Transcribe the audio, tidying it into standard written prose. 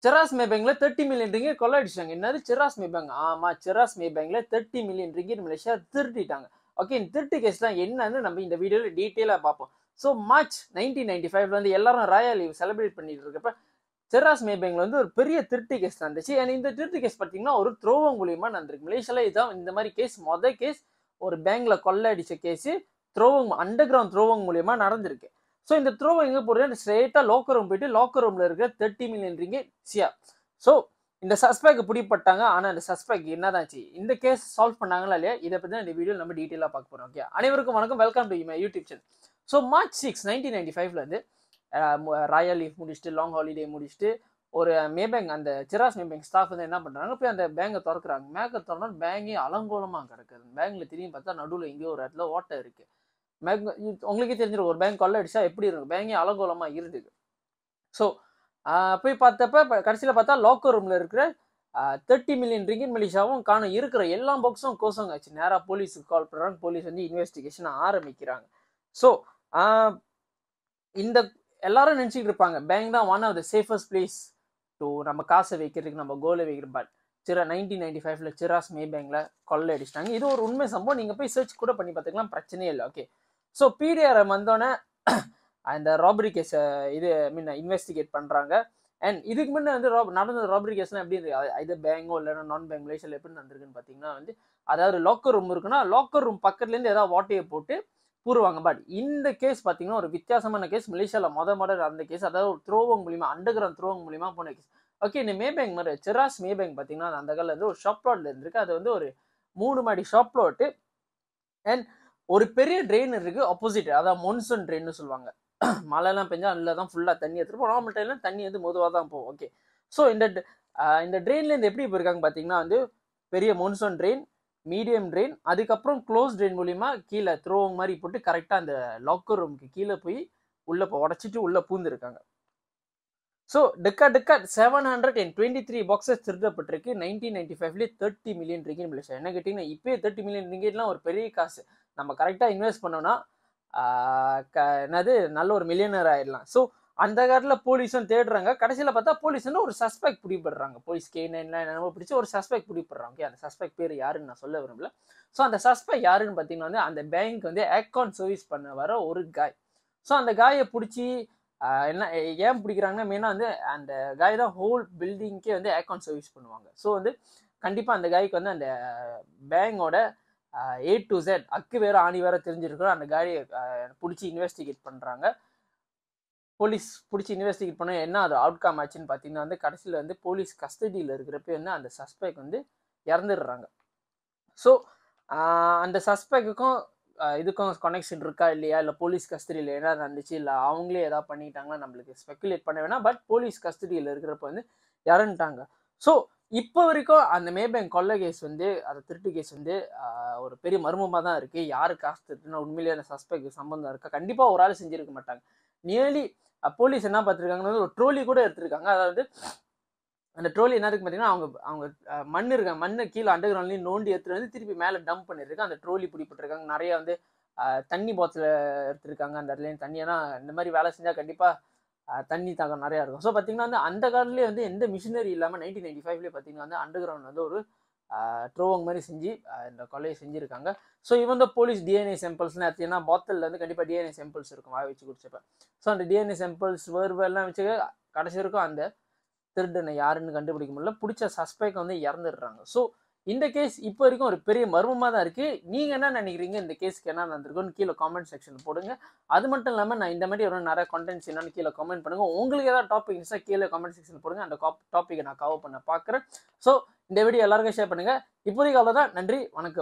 செராஸ் மேபேங்க்ல 30 million ringgit கொள்ளையடிச்சாங்க. என்னது செராஸ் மேபேங்க்? ஆமா, செராஸ் மேபேங்க்ல 30 மில்லியன் ரிங்கிட் மலேசியா திருடிட்டாங்க. ஓகே, இந்த திருட்டு கேஸ் தான் என்னன்னு நம்ம இந்த வீடியோல டீட்டெயிலா பார்ப்போம். ஸோ மார்ச் 1995 வந்து எல்லாரும் ராயல் லீவ் செலிப்ரேட் பண்ணிட்டு இருக்கப்ப செராஸ் மேபேங்க்ல வந்து ஒரு பெரிய திருட்டு கேஸ் நடந்துச்சு. அண்ட் இந்த திருட்டு கேஸ் பார்த்தீங்கன்னா ஒரு த்ரோவோ மூலியமா நடந்திருக்கு. மலேசியால இதுதான் இந்த மாதிரி கேஸ் கேஸ் ஒரு பேங்க்ல கொள்ளையடிச்ச கேஸ் த்ரோவங் அண்டர் கிரவுண்ட் த்ரோவங் மூலியமா நடந்திருக்கு. ஸோ இந்த த்ரோவை எங்கே போடுறது ஸ்ட்ரெயிட்டாக லாக்கர் ரூம் போயிட்டு லாக்கர் ரூமில் இருக்கிற 30 மில்லியன் ரிங்கிட் சியா. ஸோ இந்த சஸ்பெக்ட் பிடிப்பட்டாங்க. ஆனால் அந்த சஸ்பெக்ட் என்னதாச்சு, இந்த கேஸ் சால்வ் பண்ணாங்களா இல்லையா, இதை பற்றி தான் இந்த வீடியோ நம்ம டீட்டெயிலாக பார்க்க போகிறோம். ஓகே, அனைவருக்கும் வணக்கம், welcome to my YouTube channel. So March 6, 1995 வந்து ராயல் லீவ் முடிச்சுட்டு லாங் ஹாலிடே முடிச்சுட்டு ஒரு மேபேங்க் அந்த செராஸ் மேபேங்க் ஸ்டாஃப் வந்து என்ன பண்ணுறாங்க, போய் அந்த பேங்கை திறக்கிறாங்க. பேங்கை திறந்தா பேங்கே அலங்கோலமாக கிடக்குது. பேங்க்ல திரும்பி பார்த்தா நடுவில் எங்கேயோ ஒரு இடத்துல ஓட்டை இருக்கு. உங்களுக்கே தெரிஞ்சிடும் ஒரு பேங்க் கொள்ள அடிச்சா எப்படி இருக்கும், பேங்கே அலங்கோலமா இருந்துது. ஸோ போய் பார்த்தப்ப கடைசியில் பார்த்தா லாக்கர் ரூம்ல இருக்கிற 30 மில்லியன் ரிங்கிட் மலேசியாவும் காணும். இருக்கிற எல்லா பாக்ஸும் கோசங்க ஆச்சு. நேராக போலீஸுக்கு கால் பண்ணுறாங்க. போலீஸ் வந்து இன்வெஸ்டிகேஷன் ஆரம்பிக்கிறாங்க. ஸோ இந்த எல்லாரும் நினச்சிக்கிட்டு இருப்பாங்க பேங்க் தான் one of the safest place to நம்ம காசை வைக்கிறதுக்கு, நம்ம கோலை வைக்கிற. பட் 1995 செராஸ் மேபேங்க்ல கொள்ளை அடிச்சிட்டாங்க. இது ஒரு உண்மை சம்பவம். நீங்கள் போய் சர்ச் கூட பண்ணி பார்த்துக்கலாம், பிரச்சனையே இல்லை. ஓகே, ஸோ பிடிஆர்எம் வந்தோடனே அந்த ராபரி கேஸை இன்வெஸ்டிகேட் பண்ணுறாங்க. அண்ட் இதுக்கு முன்னே வந்து நடந்த ராபரி கேஸ்லாம் எப்படி இருக்கு, இது பேங்கோ இல்லைன்னா நான் பேங்க் மலேசியாவில் எப்படி நடந்திருக்குன்னு பார்த்தீங்கன்னா வந்து, அதாவது லாக்கர் ரூம் இருக்குன்னா லாக்கர் ரூம் பக்கத்துலேருந்து ஏதாவது வாட்டையை போட்டு பூருவாங்க. பட் இந்த கேஸ் பார்த்தீங்கன்னா ஒரு வித்தியாசமான கேஸ். மலேசியாவில் மொதல் நடந்த கேஸ், அதாவது ஒரு த்ரோவங் மூலியமா, அண்டர் கிரவுண்ட் த்ரோவங் மூலியமா போன கேஸ். ஓகே, இந்த மேபேங்க் மாதிரி செராஸ் மேபேங்க் பார்த்தீங்கன்னா அந்த காலில் வந்து ஒரு ஷாப் ப்ளாட்ல இருந்திருக்கு. அது வந்து ஒரு 3 மாடி ஷாப் ப்ளாட்டு. அண்ட் ஒரு பெரிய ட்ரெயின் இருக்கு ஆப்போசிட், அதாவது மொன்சூன் ட்ரெயின்னு சொல்லுவாங்க. மழைலாம் பெஞ்சா அதில் தான் ஃபுல்லாக தண்ணி எடுத்துருப்போம். நார்மல் டைம்ல தண்ணி வந்து மெதுவாக தான் போகும். ஓகே, ஸோ இந்த ட்ரெயின்லேருந்து எப்படி போயிருக்காங்க பார்த்தீங்கன்னா வந்து பெரிய மொன்சூன் ட்ரெயின், மீடியம் ட்ரெயின், அதுக்கப்புறம் க்ளோஸ் ட்ரெயின் மூலியமா கீழே த்ரோவங் மாதிரி போட்டு கரெக்டாக அந்த லாக்கர் ரூமுக்கு கீழே போய் உள்ளே உடச்சிட்டு உள்ளே பூந்துருக்காங்க. ஸோ டெக்கா 723 பாக்ஸஸ் திருடப்பட்டிருக்கு. 1995 30 மில்லியன் ரிங்கிட் மலேசியா. என்ன கேட்டிங்கன்னா இப்போயே 30 மில்லியன் ரிங்கிட்லாம் ஒரு பெரிய காசு. நம்ம கரெக்டாக இன்வெஸ்ட் பண்ணோம்னா என்னது நல்ல ஒரு மில்லியனர் ஆயிடலாம். ஸோ அந்த காலத்தில் போலீஸும் தேடுறாங்க. கடைசியில் பார்த்தா போலீஸ் வந்து ஒரு சஸ்பெக்ட் பிடிபடுறாங்க. போலீஸ் K9 என்னமோ பிடிச்சி ஒரு சஸ்பெக்ட் பிடிபடுறாங்க. ஓகே, அந்த சஸ்பெக்ட் பேர் யாருன்னு நான் சொல்ல விரும்பல. ஸோ அந்த சஸ்பெக்ட் யாருன்னு பார்த்தீங்கன்னா வந்து அந்த பேங்க் வந்து அக்கௌண்ட் சர்வீஸ் பண்ண வர ஒரு காய். ஸோ அந்த காயை பிடிச்சி என்ன ஏன் பிடிக்கிறாங்கன்னா மெயினாக வந்து அந்த காய் தான் ஹோல் பில்டிங்க்கே வந்து அக்கௌண்ட் சர்வீஸ் பண்ணுவாங்க. ஸோ வந்து கண்டிப்பாக அந்த காய்க்கு வந்து அந்த பேங்கோட A to Z அக்கு வேற ஆணி வேற தெரிஞ்சிருக்கிறோம். அந்த காயை பிடிச்சி இன்வெஸ்டிகேட் பண்ணுறாங்க. போலீஸ் பிடிச்சி இன்வெஸ்டிகேட் பண்ண என்ன அது அவுட்கம் ஆச்சுன்னு பார்த்தீங்கன்னா வந்து கடைசியில் வந்து போலீஸ் கஸ்டடியில் இருக்கிறப்ப வந்து அந்த சஸ்பெக்ட் வந்து இறந்துடுறாங்க. ஸோ அந்த சஸ்பெக்டுக்கும் இதுக்கும் கனெக்ஷன் இருக்கா இல்லையா, இல்லை போலீஸ் கஸ்டடியில் என்ன நடந்துச்சு, இல்லை அவங்களே ஏதாவது பண்ணிட்டாங்கன்னா நம்மளுக்கு ஸ்பெக்குலேட் பண்ண வேணாம். பட் போலீஸ் கஸ்டடியில் இருக்கிறப்ப வந்து இறந்துட்டாங்க. ஸோ இப்போ வரைக்கும் அந்த மேபேங்க் கொள்ளை கேஸ் வந்து அந்த திருட்டு கேஸ் வந்து ஒரு பெரிய மர்மமாக தான் இருக்குது. யாரு காசு திருட்டுனா உண்மையிலேயே அந்த சஸ்பெக்ட் சம்பந்தம் இருக்கா, கண்டிப்பாக ஒரு ஆள் செஞ்சுருக்க மாட்டாங்க. நியர்லி போலீஸ் என்ன பார்த்துருக்காங்கன்னா ஒரு ட்ரோலி கூட எடுத்திருக்காங்க. அதாவது அந்த ட்ரோலி என்னதுக்கு பார்த்தீங்கன்னா அவங்க மண் இருக்காங்க, மண்ணை கீழே அண்டர் கிரவுண்ட்லேயும் நோண்டி எடுத்துட்டு வந்து திருப்பி மேலே டம்ப் பண்ணியிருக்காங்க. அந்த ட்ரோலி பிடிப்பட்டிருக்காங்க. நிறைய வந்து தண்ணி பாட்டில் எடுத்திருக்காங்க. அந்த இடத்துலேயும் தண்ணி, ஏன்னா இந்த மாதிரி வேலை செஞ்சால் கண்டிப்பாக தண்ணி தாக்கம் நிறையா இருக்கும். ஸோ பார்த்தீங்கன்னா வந்து அந்த காலத்துலேயே வந்து எந்த மிஷினரி இல்லாமல் 1995 பார்த்தீங்கன்னா வந்து அண்டர் கிரவுண்ட் வந்து ஒரு ட்ரோவங் மாதிரி செஞ்சு இந்த கொலையை செஞ்சுருக்காங்க. ஸோ இவன் தான் போலீஸ் டிஎன்ஏ சாம்பிள்ஸ்லாம் எடுத்தீங்கன்னா பாட்டிலில் வந்து கண்டிப்பாக டிஎன்ஏ சாம்பிள்ஸ் இருக்கும் வாய் வச்சு குடிச்சப்ப. ஸோ அந்த டிஎன்ஏ சாம்பிள்ஸ் வேர்வெல்லாம் வச்சு கடைசி வரைக்கும் அந்த திருடனை யாருன்னு கண்டுபிடிக்க முடியல. பிடிச்ச சஸ்பெக்ட் வந்து இறந்துடுறாங்க. ஸோ இந்த கேஸ் இப்போ வரைக்கும் ஒரு பெரிய மர்மமாக தான் இருக்குது. நீங்கள் என்ன நினைக்கிறீங்க, இந்த கேஸுக்கு என்ன நடந்திருக்குன்னு கீழே காமெண்ட் செக்ஷனில் போடுங்க. அது மட்டும் இல்லாமல் நான் இந்த மாதிரி ஒரு நிறைய கண்டென்ட்ஸ் என்னன்னு கீழே கமெண்ட் பண்ணுங்கள். உங்களுக்கு ஏதாவது டாபிக் இருந்துச்சுன்னா கீழே கமெண்ட் செக்ஷனில் போடுங்க. அந்த டாப்பிக்கை நான் கவர் பண்ண பார்க்குறேன். ஸோ இந்த வீடியோ எல்லாருக்கும் ஷேர் பண்ணுங்கள். இப்போதைக்கு அவ்வளோதான். நன்றி, வணக்கம்.